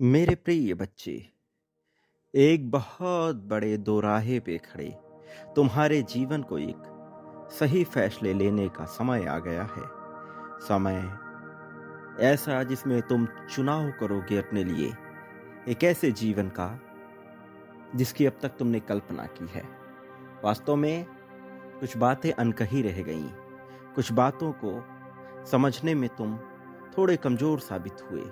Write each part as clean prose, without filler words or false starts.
मेरे प्रिय बच्चे, एक बहुत बड़े दोराहे पे खड़े तुम्हारे जीवन को एक सही फैसले लेने का समय आ गया है। समय ऐसा जिसमें तुम चुनाव करोगे अपने लिए, एक ऐसे जीवन का जिसकी अब तक तुमने कल्पना की है। वास्तव में कुछ बातें अनकही रह गईं, कुछ बातों को समझने में तुम थोड़े कमजोर साबित हुए,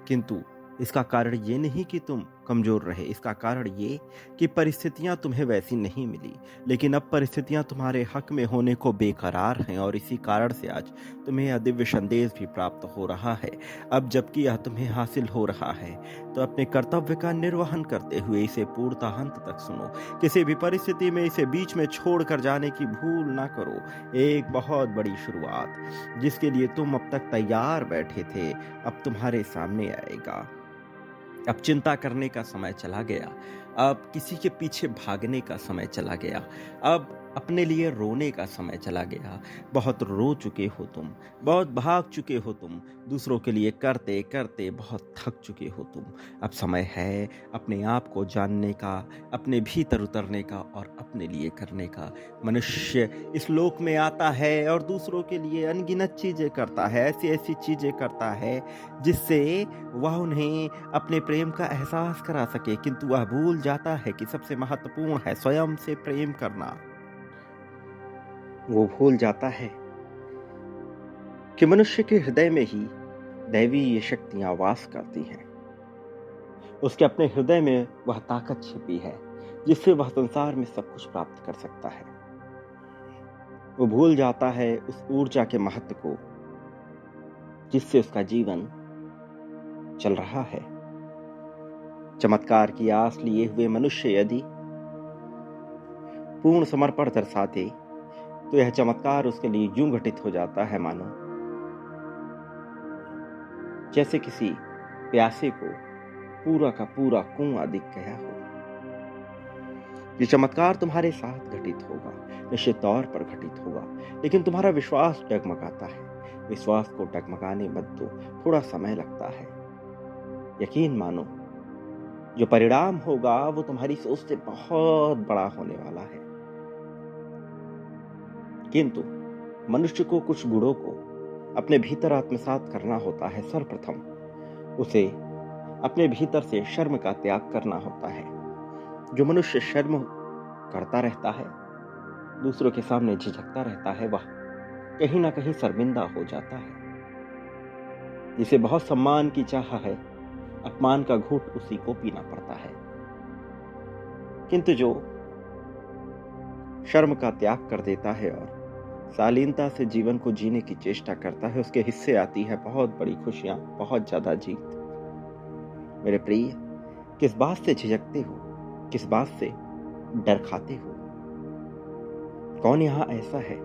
किंतु इसका कारण ये नहीं कि तुम कमजोर रहे। इसका कारण ये कि परिस्थितियां तुम्हें वैसी नहीं मिली, लेकिन अब परिस्थितियां तुम्हारे हक में होने को बेकरार हैं और इसी कारण से आज तुम्हें यह दिव्य संदेश भी प्राप्त हो रहा है। अब जबकि यह तुम्हें हासिल हो रहा है, तो अपने कर्तव्य का निर्वहन करते हुए इसे पूर्णतः अंत तक सुनो। किसी भी परिस्थिति में इसे बीच में छोड़कर जाने की भूल ना करो। एक बहुत बड़ी शुरुआत जिसके लिए तुम अब तक तैयार बैठे थे, अब तुम्हारे सामने आएगा। अब चिंता करने का समय चला गया, अब किसी के पीछे भागने का समय चला गया, अब अपने लिए रोने का समय चला गया। बहुत रो चुके हो तुम, बहुत भाग चुके हो तुम, दूसरों के लिए करते करते बहुत थक चुके हो तुम। अब समय है अपने आप को जानने का, अपने भीतर उतरने का और अपने लिए करने का। मनुष्य इस लोक में आता है और दूसरों के लिए अनगिनत चीजें करता है, ऐसी ऐसी चीजें करता है जिससे वह उन्हें अपने प्रेम का एहसास करा सके, किंतु वह भूल जाता है कि सबसे महत्वपूर्ण है स्वयं से प्रेम करना। वो भूल जाता है कि मनुष्य के हृदय में ही दैवीय शक्तियां वास करती हैं। उसके अपने हृदय में वह ताकत छिपी है जिससे वह संसार में सब कुछ प्राप्त कर सकता है। वो भूल जाता है उस ऊर्जा के महत्व को जिससे उसका जीवन चल रहा है। चमत्कार की आस लिए हुए मनुष्य यदि पूर्ण समर्पण दर्शाते, तो यह चमत्कार उसके लिए यूं घटित हो जाता है मानो जैसे किसी प्यासे को पूरा का पूरा कुआं दिख गया हो। ये चमत्कार तुम्हारे साथ घटित होगा, निश्चित तौर पर घटित होगा, लेकिन तुम्हारा विश्वास डगमगाता है। विश्वास को डगमगाने मत दो, थोड़ा समय लगता है। यकीन मानो, जो परिणाम होगा वो तुम्हारी सोच से बहुत बड़ा होने वाला है। किंतु मनुष्य को कुछ गुणों को अपने भीतर आत्मसात करना होता है। सर्वप्रथम उसे अपने भीतर से शर्म का त्याग करना होता है। जो मनुष्य शर्म करता रहता है, दूसरों के सामने झिझकता रहता है, वह कहीं ना कहीं शर्मिंदा हो जाता है। जिसे बहुत सम्मान की चाह है, अपमान का घूंट उसी को पीना पड़ता है। किंतु जो शर्म का त्याग कर देता है और शालीनता से जीवन को जीने की चेष्टा करता है, उसके हिस्से आती है बहुत बड़ी खुशियां, बहुत ज्यादा जीत। मेरे प्रिय, किस बात से झिझकते हो, किस बात से डर खाते हो? कौन यहां ऐसा है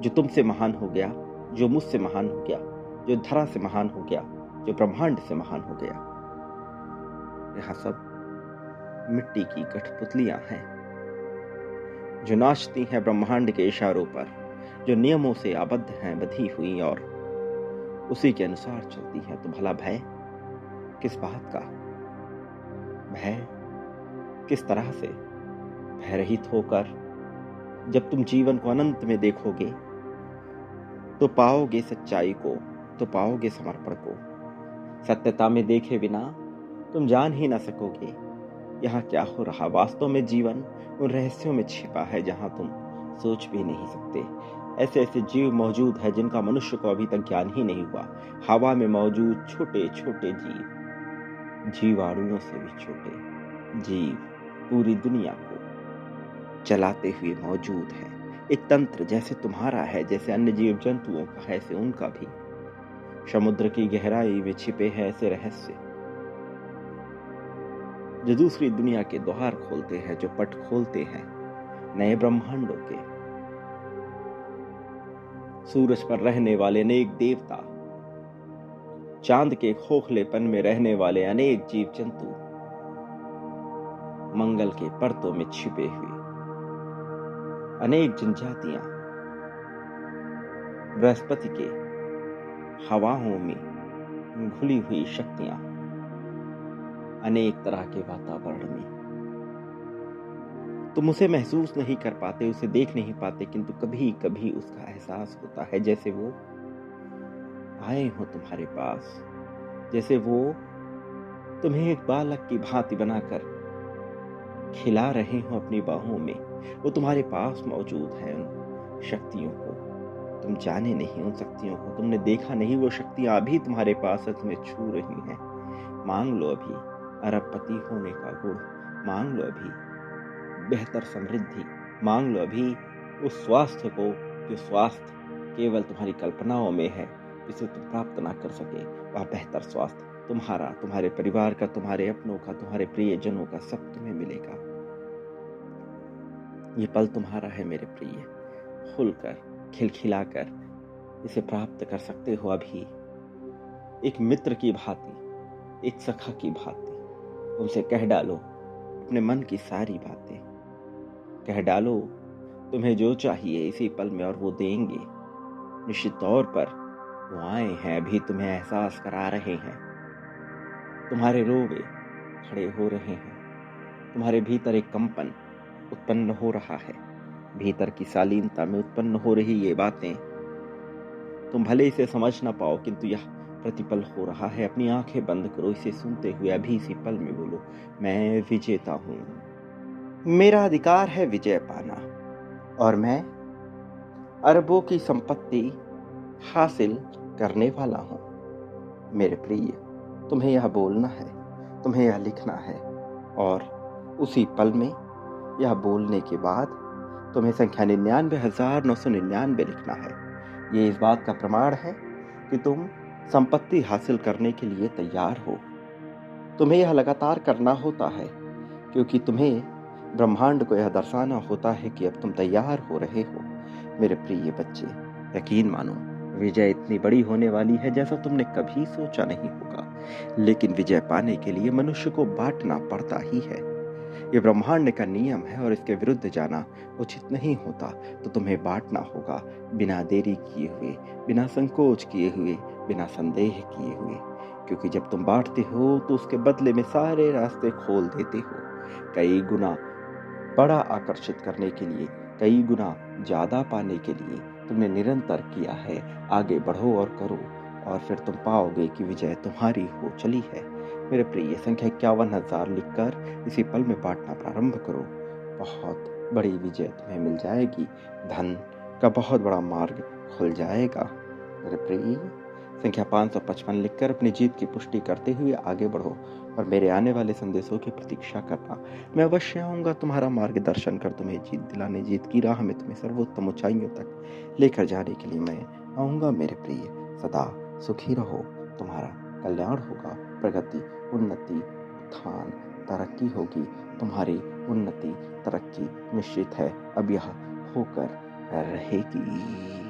जो तुमसे महान हो गया, जो मुझसे महान हो गया, जो धरा से महान हो गया, जो ब्रह्मांड से महान हो गया? यहां सब मिट्टी की कठपुतलियां हैं जो नाचती हैं ब्रह्मांड के इशारों पर, जो नियमों से आबद्ध हैं, बंधी हुई और उसी के अनुसार चलती हैं। तो भला भय किस बात का? भय किस तरह से? भयरहित होकर जब तुम जीवन को अनंत में देखोगे, तो पाओगे सच्चाई को, तो पाओगे समर्पण को। सत्यता में देखे बिना तुम जान ही ना सकोगे यहाँ क्या हो रहा। वास्तव में जीवन उन रहस्यों में छिपा है जहां तुम सोच भी नहीं सकते। ऐसे ऐसे जीव मौजूद है जिनका मनुष्य को अभी तक ज्ञान ही नहीं हुआ। हवा में मौजूद छोटे छोटे जीव, जीवाणुओं से भी छोटे जीव, पूरी दुनिया को चलाते हुए मौजूद है। एक तंत्र जैसे तुम्हारा है, जैसे अन्य जीव जंतुओं का है, ऐसे उनका भी। समुद्र की गहराई में छिपे हैं ऐसे रहस्य जो दूसरी दुनिया के द्वार खोलते हैं, जो पट खोलते हैं नए ब्रह्मांडों के। सूरज पर रहने वाले अनेक देवता, चांद के खोखलेपन में रहने वाले अनेक जीव जंतु, मंगल के परतों में छिपे हुए अनेक जनजातियां, बृहस्पति के हवाओं में घुली हुई शक्तियां, अनेक तरह के वातावरण में। तुम उसे महसूस नहीं कर पाते, उसे देख नहीं पाते, किंतु कभी कभी उसका एहसास होता है, जैसे वो आए हो तुम्हारे पास, जैसे वो तुम्हें एक बालक की भांति बनाकर खिला रहे हो अपनी बाहों में। वो तुम्हारे पास मौजूद है। उन शक्तियों को तुम जाने नहीं, उन शक्तियों को तुमने देखा नहीं, वो शक्तियां अभी तुम्हारे पास है, तुम्हें छू रही हैं। मांग लो अभी अरबपति होने का गुण, मांग लो अभी बेहतर समृद्धि, मांग लो अभी उस स्वास्थ्य को जो स्वास्थ्य केवल तुम्हारी कल्पनाओं में है, जिसे तुम प्राप्त ना कर सके। वह बेहतर स्वास्थ्य तुम्हारा, तुम्हारे परिवार का, तुम्हारे अपनों का, तुम्हारे प्रियजनों का, सब तुम्हें मिलेगा। ये पल तुम्हारा है मेरे प्रिय, खुलकर खिलखिलाकर इसे प्राप्त कर सकते हो अभी। एक मित्र की भांति, एक सखा की भांति उनसे कह डालो अपने मन की सारी बातें। कह डालो तुम्हें जो चाहिए इसी पल में, और वो देंगे। निश्चित तौर पर वो आए हैं, अभी तुम्हें एहसास करा रहे हैं। तुम्हारे रोवे खड़े हो रहे हैं, तुम्हारे भीतर एक कंपन उत्पन्न हो रहा है। भीतर की शालीनता में उत्पन्न हो रही ये बातें तुम भले इसे समझ ना पाओ, किंतु यह प्रतिपल हो रहा है। अपनी आंखें बंद करो, इसे सुनते हुए अभी इसी पल में बोलो, मैं विजेता हूं, मेरा अधिकार है विजय पाना, और मैं अरबों की संपत्ति हासिल करने वाला हूं। मेरे प्रिय, तुम्हें यह बोलना है, तुम्हें यह लिखना है, और उसी पल में यह बोलने के बाद तुम्हें संख्या 99,999 लिखना है। ये इस बात का प्रमाण है कि तुम संपत्ति हासिल करने के लिए तैयार हो। तुम्हें यह लगातार करना होता है, क्योंकि तुम्हें ब्रह्मांड को यह दर्शाना होता है कि अब तुम तैयार हो रहे हो। मेरे प्रिय बच्चे, यकीन मानो, विजय इतनी बड़ी होने वाली है जैसा तुमने कभी सोचा नहीं होगा। लेकिन विजय पाने के लिए मनुष्य को बांटना पड़ता ही है। ये ब्रह्मांड का नियम है, और इसके विरुद्ध जाना उचित नहीं होता। तो तुम्हें बांटना होगा, बिना देरी किए हुए, बिना संकोच किए हुए, बिना संदेह किए हुए। क्योंकि जब तुम बांटते हो तो उसके बदले में सारे रास्ते खोल देते हो। कई गुना बड़ा आकर्षित करने के लिए, कई गुना ज्यादा पाने के लिए तुमने निरंतर किया है। आगे बढ़ो और करो, और फिर तुम पाओगे कि विजय तुम्हारी हो चली है। मेरे प्रिय, संख्या 51,000 लिखकर इसी पल में बांटना प्रारंभ करो। बहुत बड़ी विजय तुम्हें मिल जाएगी। धन का बहुत बड़ा मार्ग खुल जाएगा। मेरे प्रिय, संख्या 555 लिखकर अपनी जीत की पुष्टि करते हुए आगे बढ़ो, और मेरे आने वाले संदेशों की प्रतीक्षा करना। मैं अवश्य आऊंगा तुम्हारा मार्गदर्शन कर, तुम्हें जीत दिलाने, जीत की राह में तुम्हें सर्वोत्तम ऊंचाइयों तक लेकर जाने के लिए मैं आऊंगा। मेरे प्रिय, सदा सुखी रहो, तुम्हारा कल्याण होगा, प्रगति, उन्नति, उत्थान, तरक्की होगी। तुम्हारी उन्नति, तरक्की निश्चित है, अब यह होकर रहेगी।